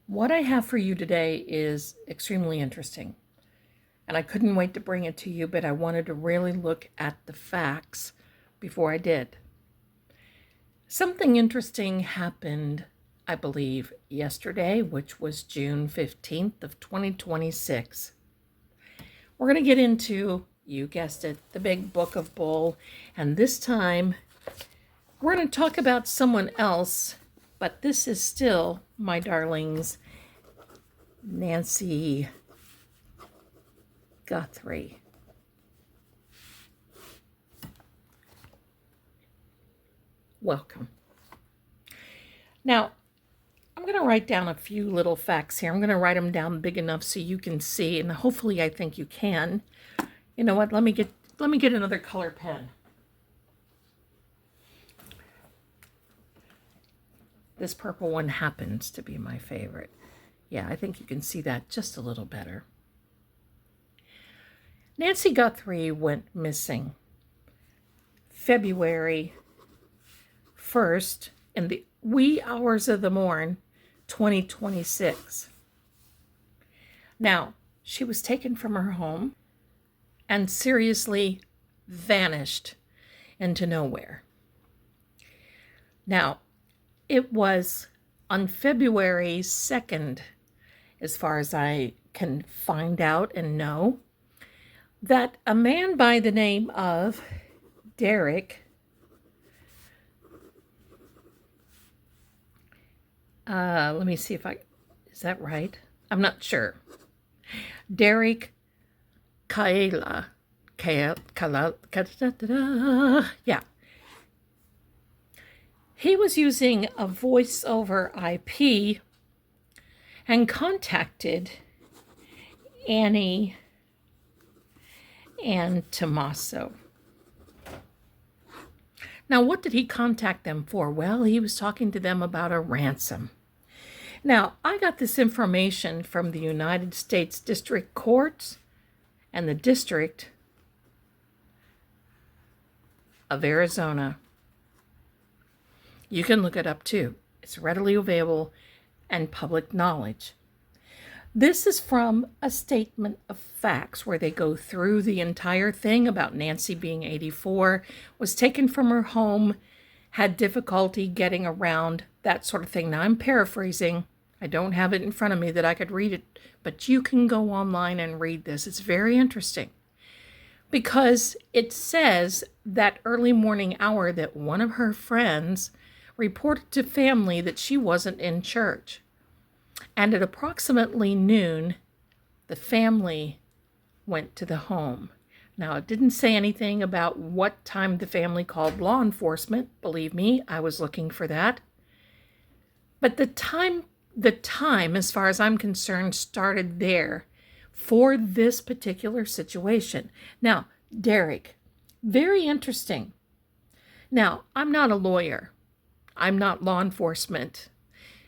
What I have for you today is extremely interesting, and I couldn't wait to bring it to you, but I wanted to really look at the facts before I did. Something interesting happened, I believe, yesterday, which was June 15th of 2026. We're going to get into, you guessed it, the big book of Bull, and this time we're going to talk about someone else, but this is still, my darlings, Nancy Guthrie. Welcome. Now, I'm going to write down a few little facts here. I'm going to write them down big enough so you can see, and hopefully I think you can. You know what? Let me get another color pen. This purple one happens to be my favorite. Yeah, I think you can see that just a little better. Nancy Guthrie went missing February 1st in the wee hours of the morn, 2026. Now, she was taken from her home and seriously vanished into nowhere. Now, it was on February 2nd, as far as I can find out and know, that a man by the name of Derek let me see if is that right? I'm not sure. Derek Kaela. Yeah. He was using a voice over IP and contacted Annie and Tommaso. Now, what did he contact them for? Well, he was talking to them about a ransom. Now, I got this information from the United States District Courts and the District of Arizona. You can look it up too. It's readily available and public knowledge. This is from a statement of facts where they go through the entire thing about Nancy being 84, was taken from her home, had difficulty getting around, that sort of thing. Now, I'm paraphrasing. I don't have it in front of me that I could read it, but you can go online and read this. It's very interesting because it says that early morning hour that one of her friends reported to family that she wasn't in church. And at approximately noon, the family went to the home. Now, it didn't say anything about what time the family called law enforcement. Believe me, I was looking for that. But the time, as far as I'm concerned, started there for this particular situation. Now, Derek, very interesting. Now, I'm not a lawyer. I'm not law enforcement.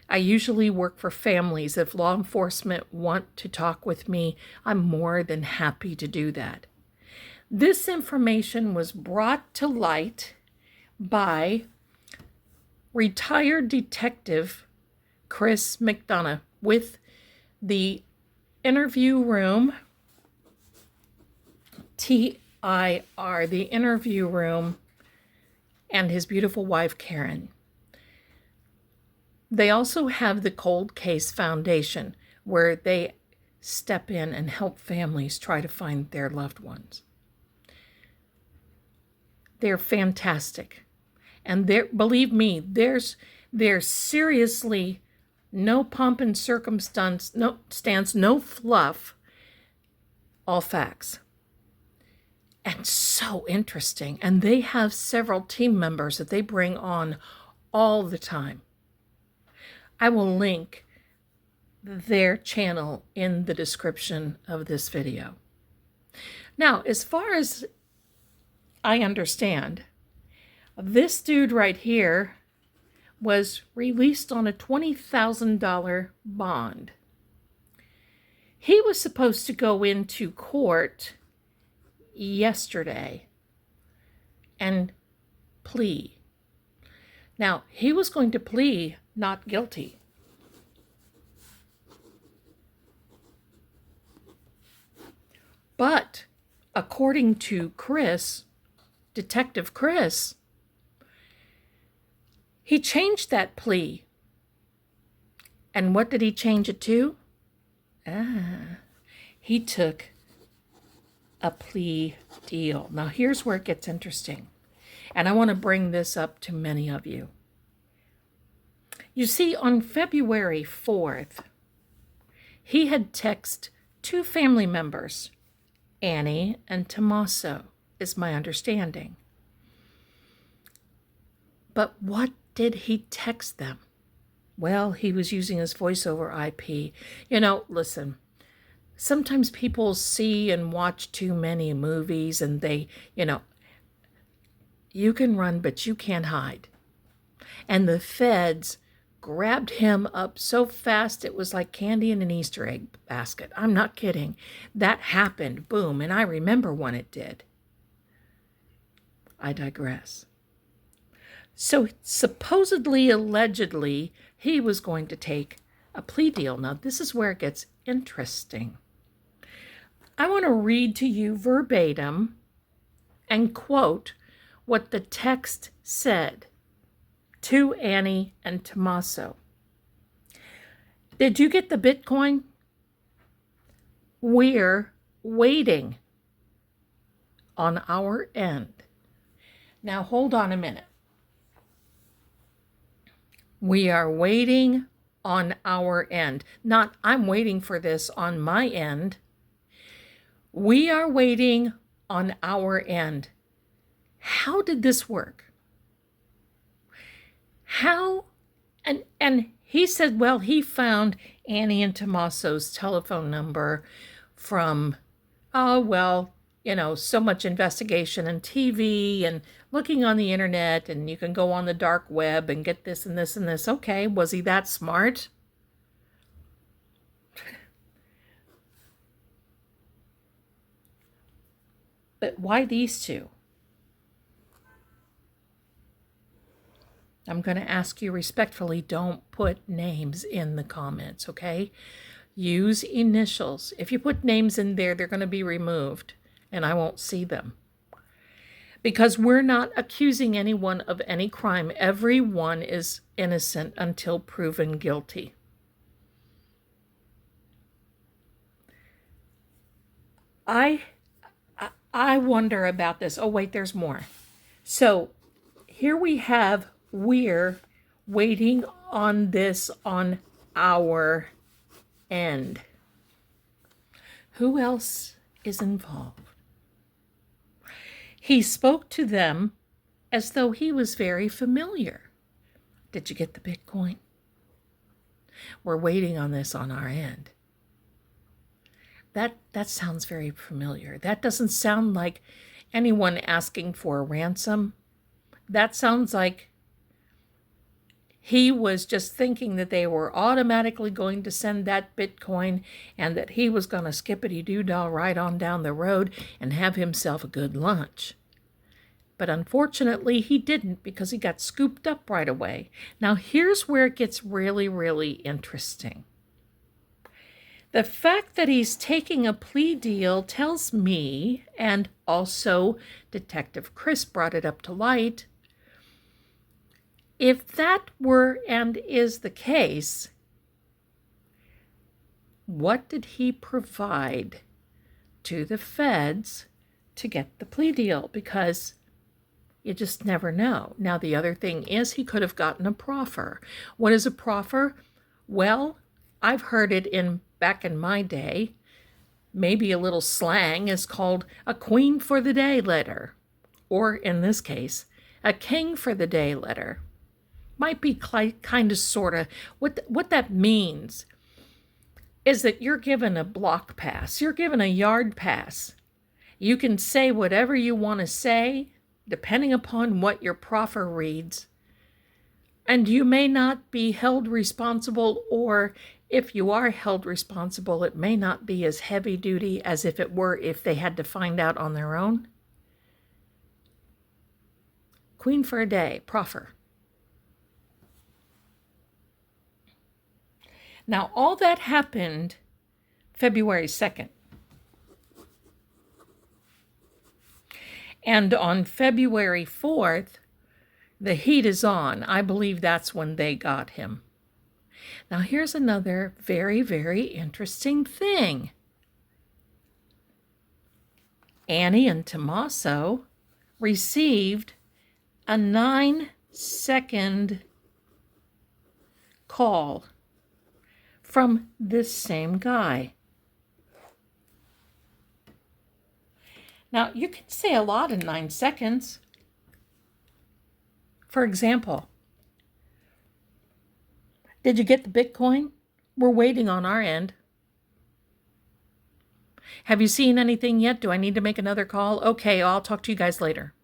I usually work for families. If law enforcement want to talk with me, I'm more than happy to do that. This information was brought to light by retired detective Chris McDonough with the interview room, TIR, the interview room, and his beautiful wife, Karen. They also have the Cold Case Foundation, where they step in and help families try to find their loved ones. They're fantastic. And believe me, there's seriously no pomp and circumstance, no fluff, all facts. And so interesting. And they have several team members that they bring on all the time. I will link their channel in the description of this video. Now, as far as I understand, this dude right here was released on a $20,000 bond. He was supposed to go into court yesterday and plea. Now, he was going to plead not guilty. But according to Chris, Detective Chris, he changed that plea. And what did he change it to? He took a plea deal. Now here's where it gets interesting. And I want to bring this up to many of you. You see, on February 4th, he had texted 2 family members, Annie and Tommaso, is my understanding. But what did he text them? Well, he was using his voice over IP. Listen, sometimes people see and watch too many movies and they, you can run, but you can't hide. And the feds grabbed him up so fast it was like candy in an Easter egg basket. I'm not kidding. That happened, boom, and I remember when it did. I digress. So supposedly, allegedly, he was going to take a plea deal. Now, this is where it gets interesting. I want to read to you verbatim and quote what the text said to Annie and Tommaso. Did you get the Bitcoin? We're waiting on our end. Now, hold on a minute. We are waiting on our end. Not, I'm waiting for this on my end. We are waiting on our end. How did this work? How? And he said, well, he found Annie and Tommaso's telephone number from, so much investigation and TV and looking on the internet, and you can go on the dark web and get this and this and this. Okay, was he that smart? But why these 2? I'm going to ask you respectfully, don't put names in the comments, okay? Use initials. If you put names in there, they're going to be removed, and I won't see them. Because we're not accusing anyone of any crime. Everyone is innocent until proven guilty. I wonder about this. Oh, wait, there's more. So here we have, we're waiting on this on our end. Who else is involved? He spoke to them as though he was very familiar. Did you get the Bitcoin? We're waiting on this on our end. That sounds very familiar. That doesn't sound like anyone asking for a ransom. That sounds like he was just thinking that they were automatically going to send that Bitcoin and that he was going to skippity-doo-dah right on down the road and have himself a good lunch. But unfortunately, he didn't, because he got scooped up right away. Now, here's where it gets really, really interesting. The fact that he's taking a plea deal tells me, and also Detective Chris brought it up to light, if that were and is the case, what did he provide to the feds to get the plea deal? Because you just never know. Now, the other thing is he could have gotten a proffer. What is a proffer? Well, I've heard it back in my day, maybe a little slang, is called a queen for the day letter. Or in this case, a king for the day letter. Might be kind of, sort of, what that means is that you're given a block pass. You're given a yard pass. You can say whatever you want to say, depending upon what your proffer reads. And you may not be held responsible, or if you are held responsible, it may not be as heavy duty as if it were if they had to find out on their own. Queen for a day, proffer. Now, all that happened February 2nd. And on February 4th, the heat is on. I believe that's when they got him. Now, here's another very, very interesting thing. Annie and Tommaso received a 9-second call from this same guy. Now, you can say a lot in 9 seconds. For example, did you get the Bitcoin? We're waiting on our end. Have you seen anything yet? Do I need to make another call? Okay, I'll talk to you guys later.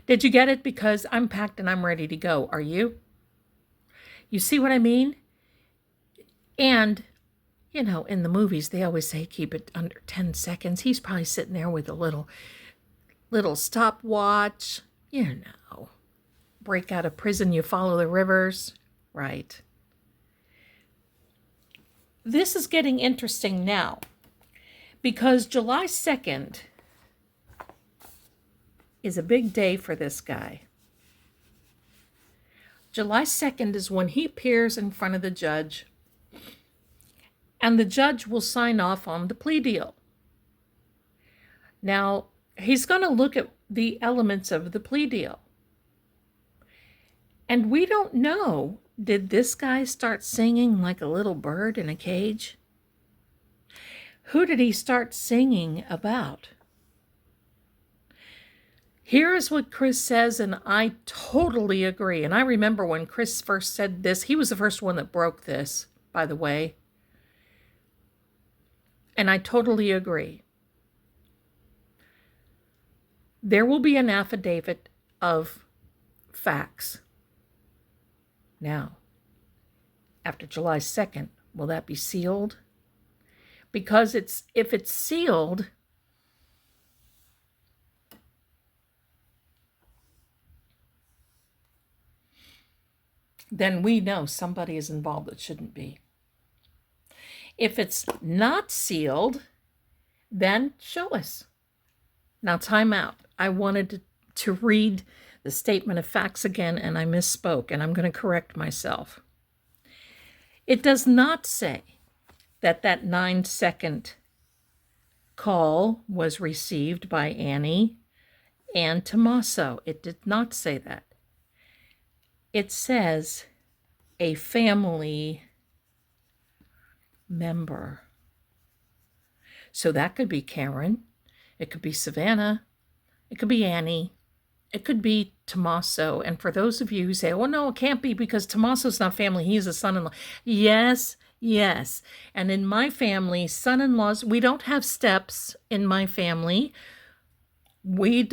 Did you get it? Because I'm packed and I'm ready to go. Are you? You see what I mean? And, you know, in the movies, they always say keep it under 10 seconds. He's probably sitting there with a little stopwatch. You know, break out of prison, you follow the rivers. Right. This is getting interesting now because July 2nd is a big day for this guy. July 2nd is when he appears in front of the judge, and the judge will sign off on the plea deal. Now, he's going to look at the elements of the plea deal. And we don't know, did this guy start singing like a little bird in a cage? Who did he start singing about? Here is what Chris says, and I totally agree. And I remember when Chris first said this, he was the first one that broke this, by the way. And I totally agree. There will be an affidavit of facts. Now, after July 2nd, will that be sealed? Because if it's sealed, then we know somebody is involved that shouldn't be. If it's not sealed, then show us. Now, time out. I wanted to read the statement of facts again, and I misspoke, and I'm going to correct myself. It does not say that 9-second call was received by Annie and Tommaso. It did not say that. It says a family member. So that could be Karen. It could be Savannah. It could be Annie. It could be Tommaso. And for those of you who say, well, no, it can't be because Tommaso's not family. He's a son-in-law. Yes. And in my family, son-in-laws, we don't have steps in my family. You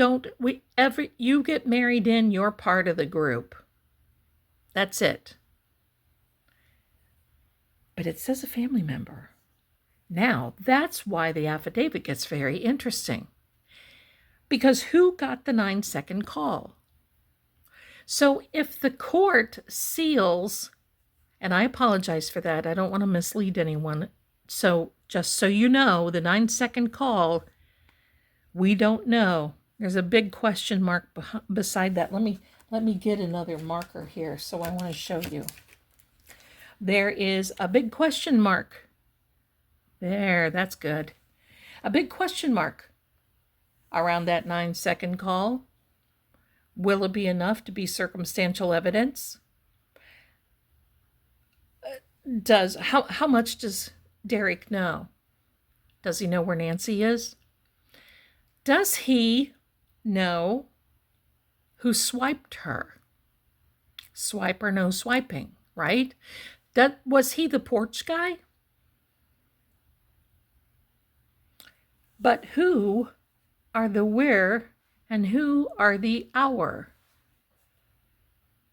get married in, you're part of the group. That's it. But it says a family member. Now, that's why the affidavit gets very interesting. Because who got the 9-second call? So if the court seals, and I apologize for that, I don't want to mislead anyone. So just so you know, the 9-second call, we don't know. There's a big question mark beside that. Let me get another marker here. So I want to show you. There is a big question mark. There, that's good. A big question mark around that 9-second call. Will it be enough to be circumstantial evidence? How much does Derek know? Does he know where Nancy is? Does he know who swiped her? Swipe or no swiping, right? Was he the porch guy? But who are the where and who are the our?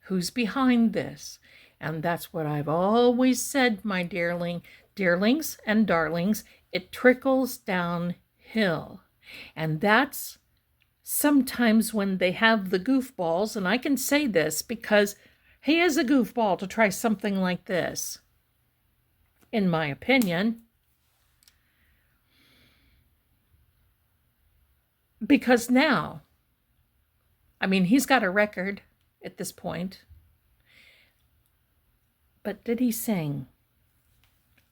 Who's behind this? And that's what I've always said, my dearlings and darlings, it trickles downhill. And that's sometimes when they have the goofballs, and I can say this because he is a goofball to try something like this, in my opinion. Because now, I mean, he's got a record at this point. But did he sing?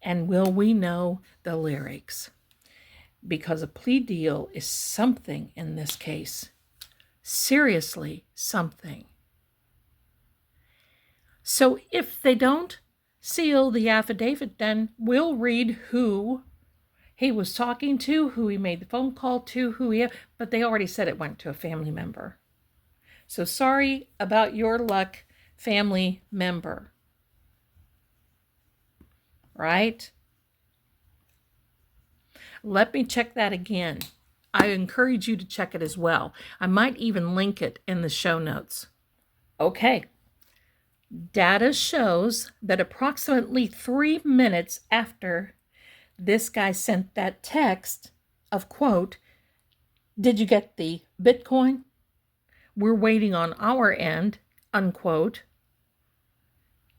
And will we know the lyrics? Because a plea deal is something in this case. Seriously, something. So if they don't seal the affidavit, then we'll read who he was talking to, who he made the phone call to, but they already said it went to a family member. So sorry about your luck, family member. Right? Let me check that again. I encourage you to check it as well. I might even link it in the show notes. Okay. Data shows that approximately 3 minutes after this guy sent that text of, quote, "Did you get the Bitcoin? We're waiting on our end," unquote.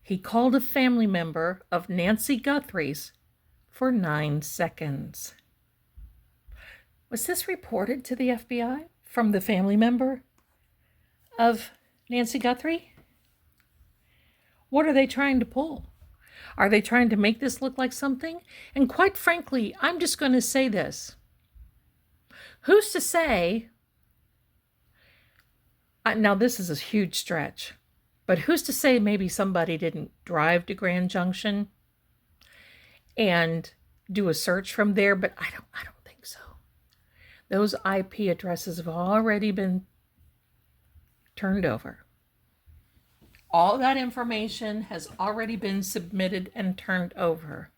He called a family member of Nancy Guthrie's for 9 seconds. Was this reported to the FBI from the family member of Nancy Guthrie? What are they trying to pull? Are they trying to make this look like something? And quite frankly, I'm just going to say this. Who's to say, now this is a huge stretch, but who's to say maybe somebody didn't drive to Grand Junction and do a search from there? But I don't think so. Those IP addresses have already been turned over. All that information has already been submitted and turned over.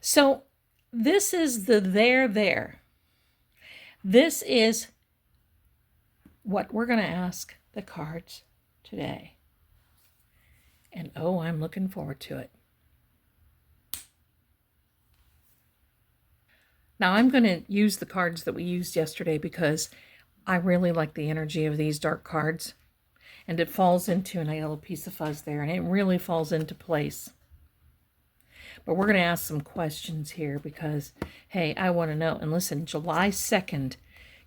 So this is the there. This is what we're going to ask the cards today. And oh, I'm looking forward to it. Now I'm going to use the cards that we used yesterday because I really like the energy of these dark cards. And it falls into, and I got a little piece of fuzz there, and it really falls into place. But we're going to ask some questions here because, hey, I want to know. And listen, July 2nd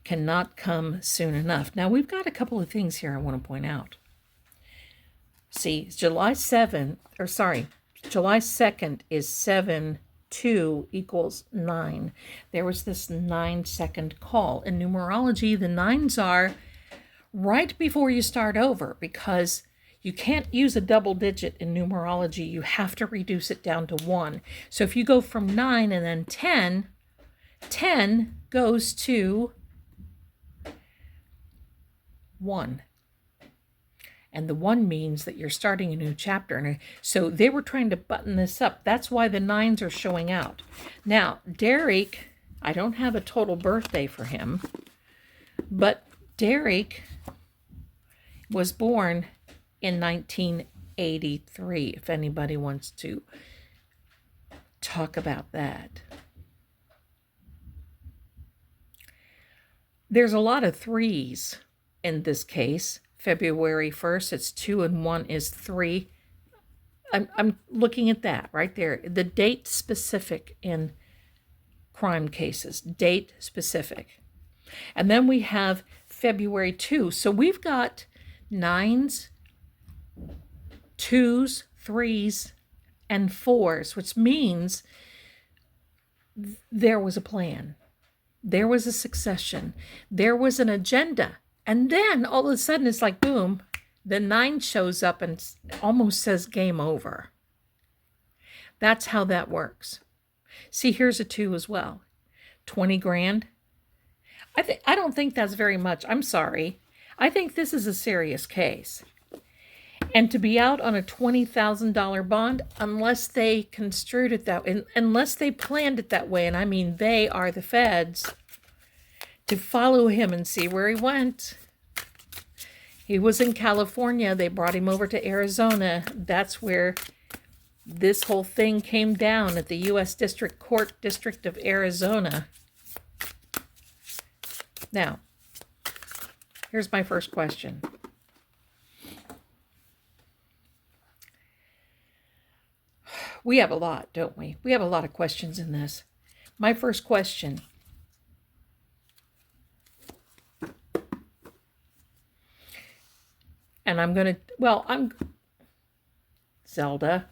cannot come soon enough. Now, we've got a couple of things here I want to point out. See, July 2nd is 7/2 equals 9. There was this 9-second call. In numerology, the 9s are right before you start over because you can't use a double digit in numerology. You have to reduce it down to 1. So if you go from 9 and then 10, 10 goes to 1. And the 1 means that you're starting a new chapter. And so they were trying to button this up. That's why the 9s are showing out. Now, Derek, I don't have a total birthday for him, but Derek was born in 1983, if anybody wants to talk about that. There's a lot of 3s in this case. February 1st, it's 2 and 1 is 3. I'm looking at that right there. The date specific in crime cases, date specific. And then we have February 2. So we've got 9s, 2s, 3s, and 4s, which means there was a plan. There was a succession. There was an agenda. And then all of a sudden it's like, boom, the 9 shows up and almost says game over. That's how that works. See, here's a 2 as well. 20 grand. I don't think that's very much. I'm sorry. I think this is a serious case. And to be out on a $20,000 bond, unless they construed it that way, unless they planned it that way, and I mean they are the feds, to follow him and see where he went. He was in California. They brought him over to Arizona. That's where this whole thing came down at the U.S. District Court, District of Arizona. Now, here's my first question. We have a lot, don't we? We have a lot of questions in this. My first question. And I'm Zelda.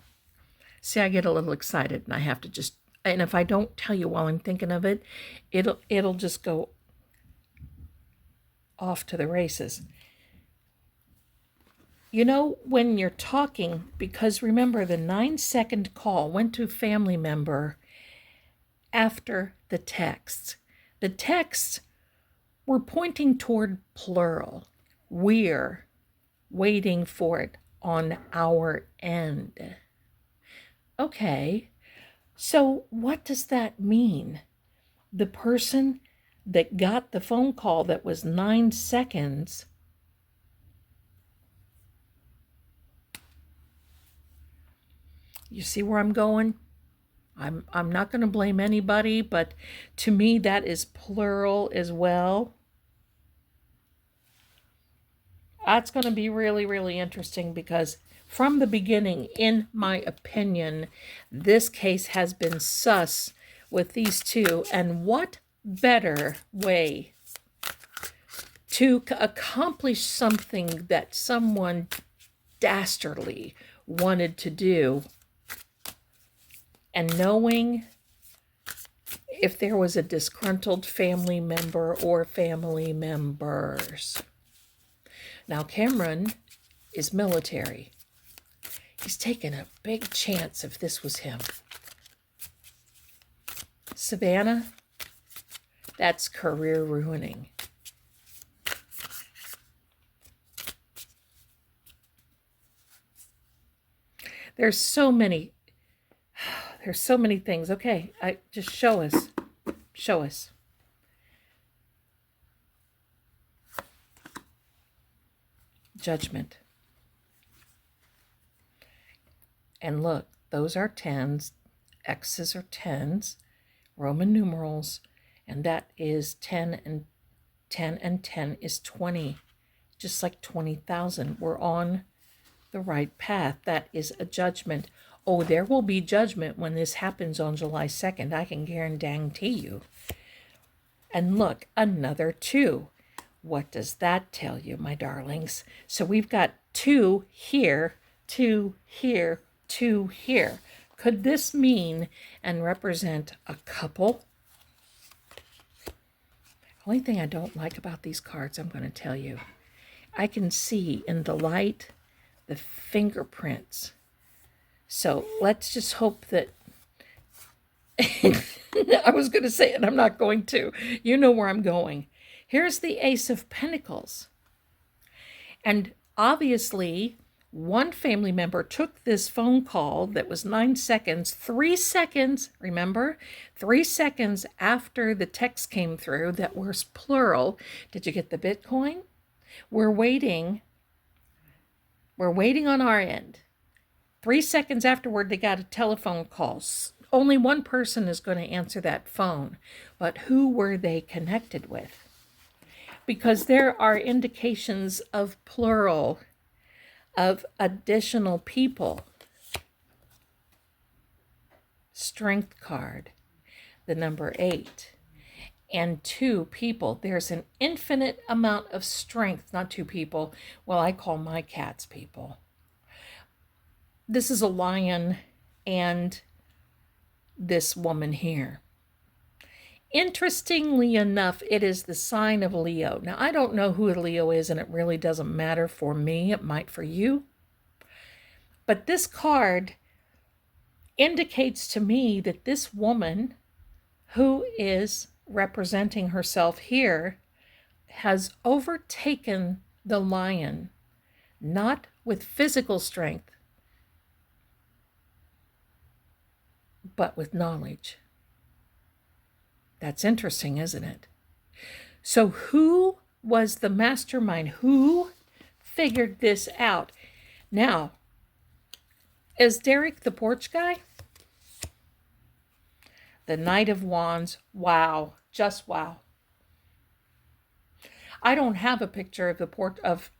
See, I get a little excited and I have to and if I don't tell you while I'm thinking of it, it'll just go off to the races. You know, when you're talking, because remember the 9-second call went to a family member after the texts. The texts were pointing toward plural. We're waiting for it on our end. Okay, so what does that mean? The person that got the phone call that was 9 seconds you see where I'm going? I'm not going to blame anybody, but to me that is plural as well. That's going to be really, really interesting because from the beginning, in my opinion, this case has been sus with these two. And what better way to accomplish something that someone dastardly wanted to do, and knowing if there was a disgruntled family member or family members. Now, Cameron is military. He's taken a big chance if this was him. Savannah, that's career ruining. There's so many things. Okay, just show us. Show us. Judgment. And look, those are 10s. X's are 10s. Roman numerals. And that is 10 and 10 and 10 is 20. Just like 20,000. We're on the right path. That is a judgment. Oh, there will be judgment when this happens on July 2nd. I can guarantee you. And look, another 2. What does that tell you, my darlings? So we've got 2 here, 2 here, 2 here. Could this mean and represent a couple? Only thing I don't like about these cards, I'm going to tell you. I can see in the light the fingerprints. So let's just hope that I was going to say it, and I'm not going to. You know where I'm going. Here's the Ace of Pentacles. And obviously, one family member took this phone call that was 9 seconds, 3 seconds, remember? 3 seconds after the text came through that was plural. Did you get the Bitcoin? We're waiting on our end. 3 seconds afterward, they got a telephone call. Only one person is going to answer that phone. But who were they connected with? Because there are indications of plural, of additional people. Strength card, the number 8. And 2 people. There's an infinite amount of strength, not 2 people. Well, I call my cats people. This is a lion and this woman here. Interestingly enough, it is the sign of Leo. Now, I don't know who Leo is, and it really doesn't matter for me. It might for you. But this card indicates to me that this woman who is representing herself here has overtaken the lion, not with physical strength, but with knowledge. That's interesting, isn't it? So who was the mastermind? Who figured this out? Now, is Derek the porch guy? The Knight of Wands. Wow. Just wow. I don't have a picture of the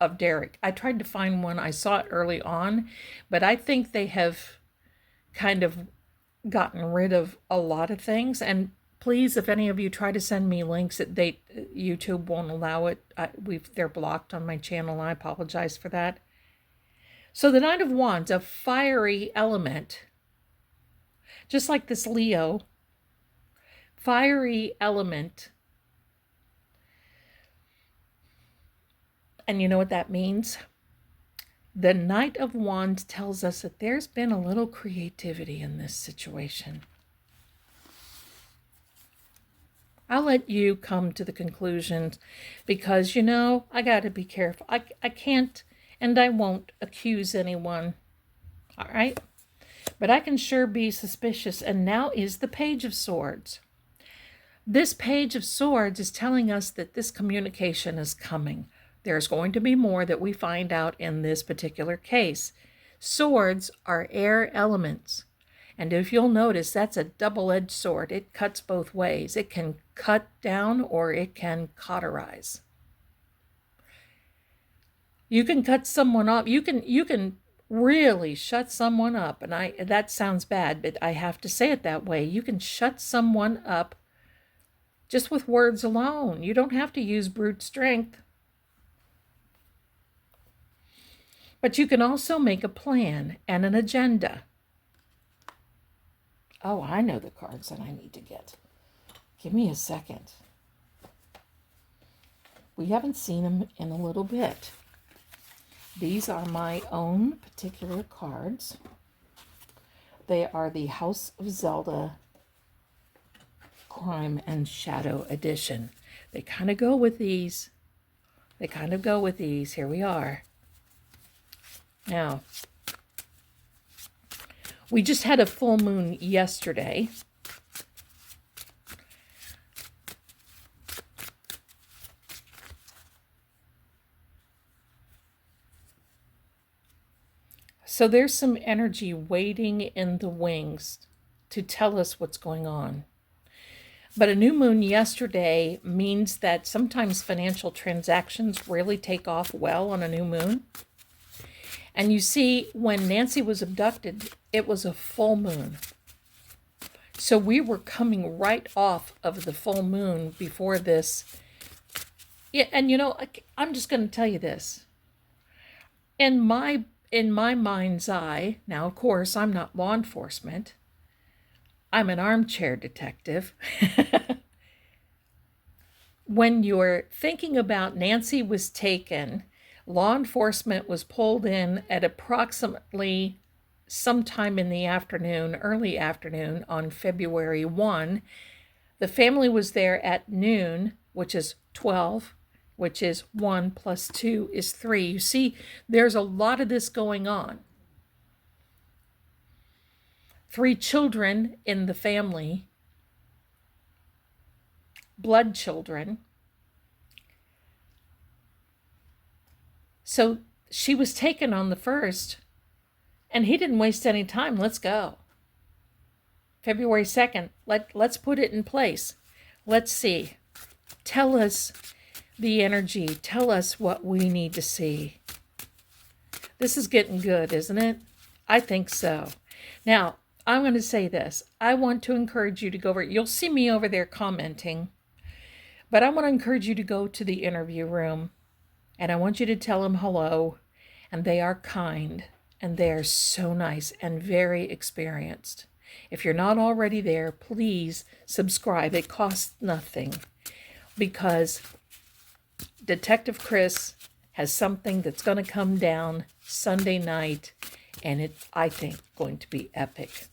of Derek. I tried to find one. I saw it early on, but I think they have kind of gotten rid of a lot of things. And Please, if any of you try to send me links, YouTube won't allow it. They're blocked on my channel. I apologize for that. So the Knight of Wands, a fiery element, just like this Leo, fiery element. And you know what that means? The Knight of Wands tells us that there's been a little creativity in this situation. I'll let you come to the conclusions because, you know, I got to be careful. I can't and I won't accuse anyone. All right? But I can sure be suspicious. And now is the Page of Swords. This Page of Swords is telling us that this communication is coming. There's going to be more that we find out in this particular case. Swords are air elements. And if you'll notice, that's a double-edged sword. It cuts both ways. It can cut down or it can cauterize. You can cut someone off. You can really shut someone up. And that sounds bad, but I have to say it that way. You can shut someone up just with words alone. You don't have to use brute strength. But you can also make a plan and an agenda. Oh, I know the cards that I need to get. Give me a second. We haven't seen them in a little bit. These are my own particular cards. They are the House of Zelda Crime and Shadow Edition. They kind of go with these. Here we are. Now, we just had a full moon yesterday. So there's some energy waiting in the wings to tell us what's going on. But a new moon yesterday means that sometimes financial transactions really take off well on a new moon. And you see, when Nancy was abducted, it was a full moon. So we were coming right off of the full moon before this. Yeah, and you know, I'm just going to tell you this. In my mind's eye, now of course I'm not law enforcement. I'm an armchair detective. When you're thinking about Nancy was taken, law enforcement was pulled in at approximately sometime in the afternoon, early afternoon on February 1. The family was there at noon, which is 12, which is 1 plus 2 is 3. You see, there's a lot of this going on. 3 children in the family, blood children. So she was taken on the 1st, and he didn't waste any time. Let's go. February 2nd, let's put it in place. Let's see. Tell us the energy. Tell us what we need to see. This is getting good, isn't it? I think so. Now, I'm going to say this. I want to encourage you to go over. You'll see me over there commenting, but I want to encourage you to go to the interview room, and I want you to tell them hello, and they are kind, and they are so nice and very experienced. If you're not already there, please subscribe. It costs nothing, because Detective Chris has something that's going to come down Sunday night, and it's, I think, going to be epic.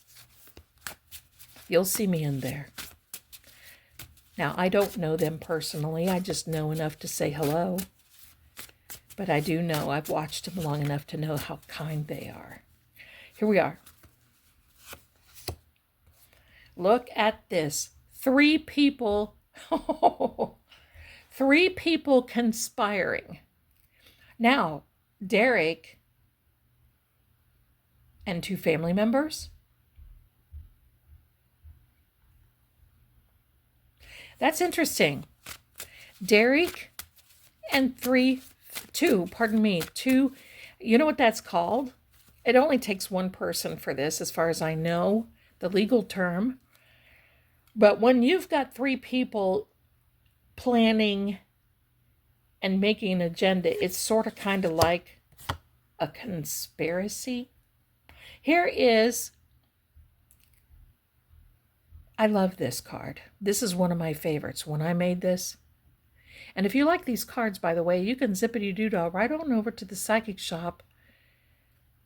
You'll see me in there. Now, I don't know them personally. I just know enough to say hello. But I do know, I've watched them long enough to know how kind they are. Here we are. Look at this. 3 people. 3 people conspiring. Now, Derek and 2 family members. That's interesting. Derek and 2, you know what that's called? It only takes 1 person for this, as far as I know, the legal term. But when you've got 3 people planning and making an agenda, it's sort of kind of like a conspiracy. Here is, I love this card. This is one of my favorites when I made this. And if you like these cards, by the way, you can zippity-doo-dah right on over to the psychic shop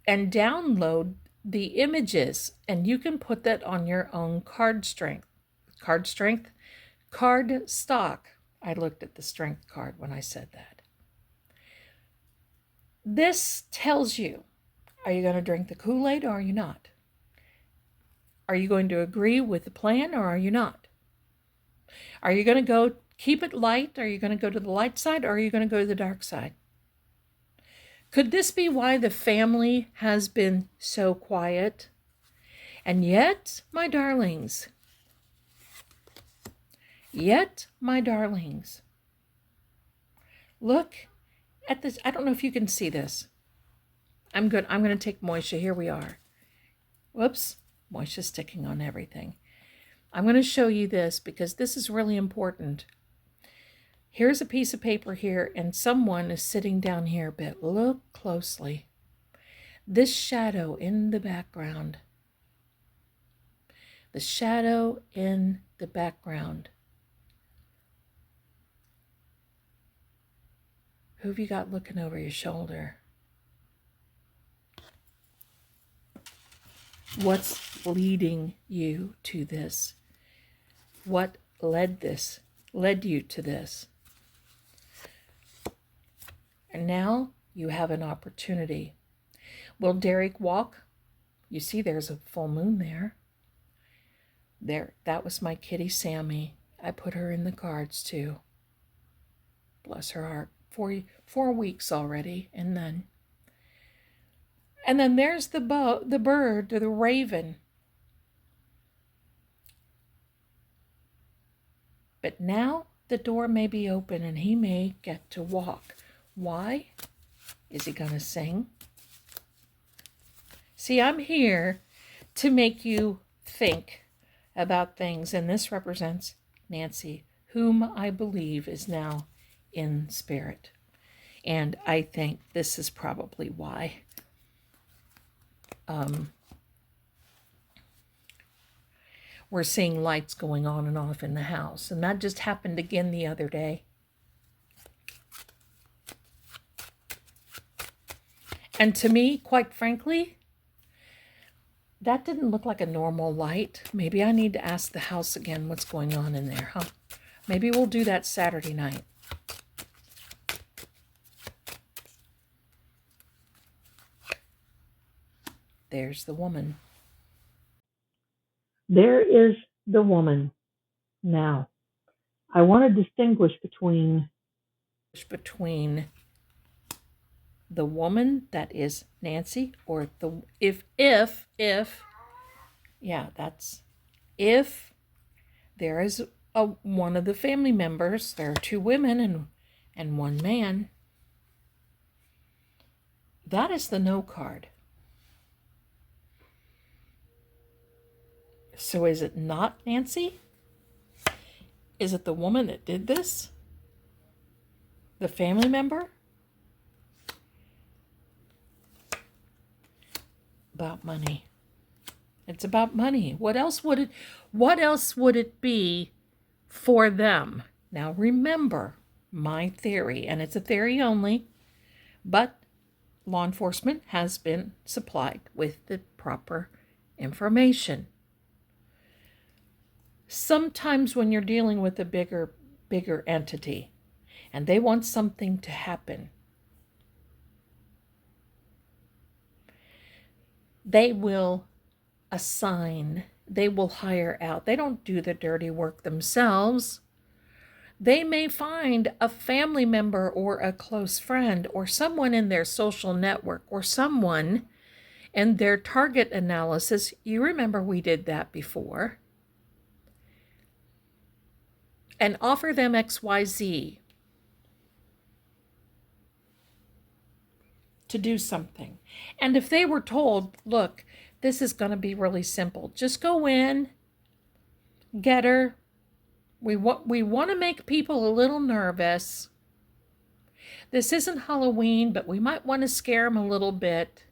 and download the images, and you can put that on your own card stock. I looked at the strength card when I said that. This tells you, are you going to drink the Kool-Aid or are you not? Are you going to agree with the plan or are you not? Are you going to go keep it light? Are you going to go to the light side or are you going to go to the dark side? Could this be why the family has been so quiet? And yet, my darlings, look at this. I don't know if you can see this. I'm good. I'm going to take Moisha. Here we are. Whoops. Moisha's sticking on everything. I'm going to show you this because this is really important. Here's a piece of paper here, and someone is sitting down here, but look closely. This shadow in the background. The shadow in the background. Who have you got looking over your shoulder? What's leading you to this? What led you to this? And now you have an opportunity. Will Derek walk? You see there's a full moon there. There, that was my kitty Sammy. I put her in the cards too. Bless her heart. 4 weeks already, and then there's the bird, the raven. But now the door may be open and he may get to walk. Why? Is he going to sing? See, I'm here to make you think about things, and this represents Nancy, whom I believe is now in spirit. And I think this is probably why. We're seeing lights going on and off in the house. And that just happened again the other day. And to me, quite frankly, that didn't look like a normal light. Maybe I need to ask the house again what's going on in there, huh? Maybe we'll do that Saturday night. There's the woman. There is the woman. Now, I want to distinguish between the woman that is Nancy, or the if there is one of the family members, there are 2 women and 1 man. That is the no card. So is it not Nancy? Is it the woman that did this? The family member? About money. It's about money. What else would it be for them? Now remember my theory, and it's a theory only, but law enforcement has been supplied with the proper information. Sometimes when you're dealing with a bigger entity and they want something to happen, they will assign, they will hire out. They don't do the dirty work themselves. They may find a family member or a close friend or someone in their social network or someone in their target analysis. You remember we did that before. And offer them XYZ to do something. And if they were told, look, this is going to be really simple. Just go in, get her. We want to make people a little nervous. This isn't Halloween, but we might want to scare them a little bit.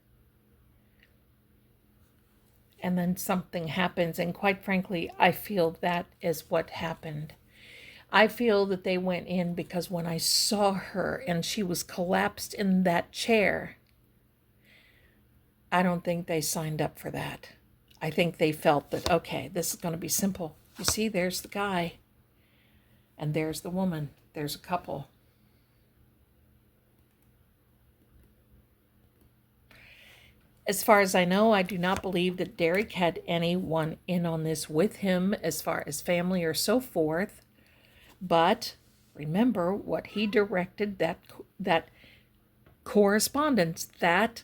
And then something happens, and quite frankly, I feel that is what happened. I feel that they went in because when I saw her and she was collapsed in that chair, I don't think they signed up for that. I think they felt that, okay, this is going to be simple. You see, there's the guy, and there's the woman. There's a couple. As far as I know, I do not believe that Derek had anyone in on this with him as far as family or so forth. But remember what he directed, that correspondence, that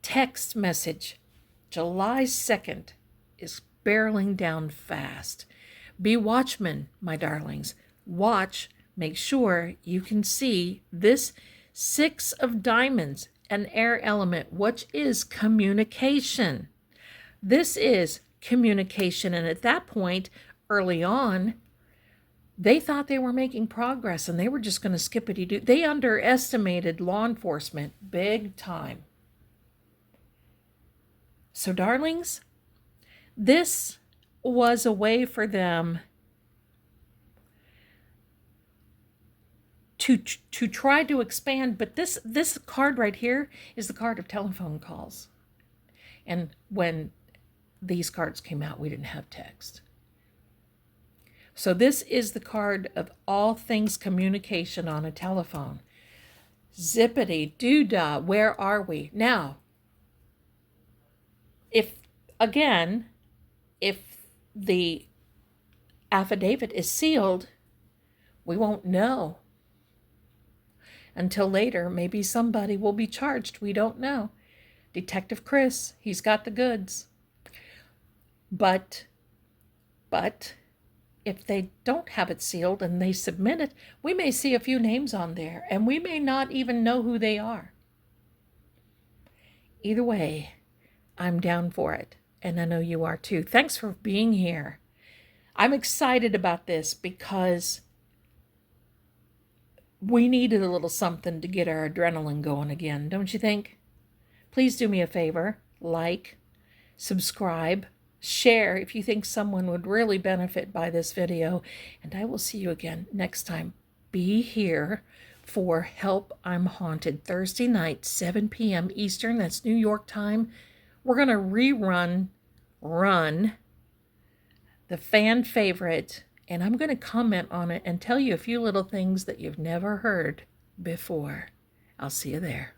text message, July 2nd, is barreling down fast. Be watchmen, my darlings. Watch, make sure you can see this 6 of diamonds, an air element, which is communication. This is communication, and at that point, early on, they thought they were making progress and they were just going to skippity-doo. They underestimated law enforcement big time. So, darlings, this was a way for them to try to expand. But this card right here is the card of telephone calls. And when these cards came out, we didn't have text. So this is the card of all things communication on a telephone. Zippity doo-dah, where are we? Now, if the affidavit is sealed, we won't know until later. Maybe somebody will be charged. We don't know. Detective Chris, he's got the goods. But if they don't have it sealed and they submit it, we may see a few names on there, and we may not even know who they are. Either way, I'm down for it, and I know you are too. Thanks for being here. I'm excited about this because we needed a little something to get our adrenaline going again, don't you think? Please do me a favor, like, subscribe, share if you think someone would really benefit by this video, and I will see you again next time. Be here for Help I'm Haunted, Thursday night, 7 p.m. Eastern. That's New York time. We're going to run the fan favorite, and I'm going to comment on it and tell you a few little things that you've never heard before. I'll see you there.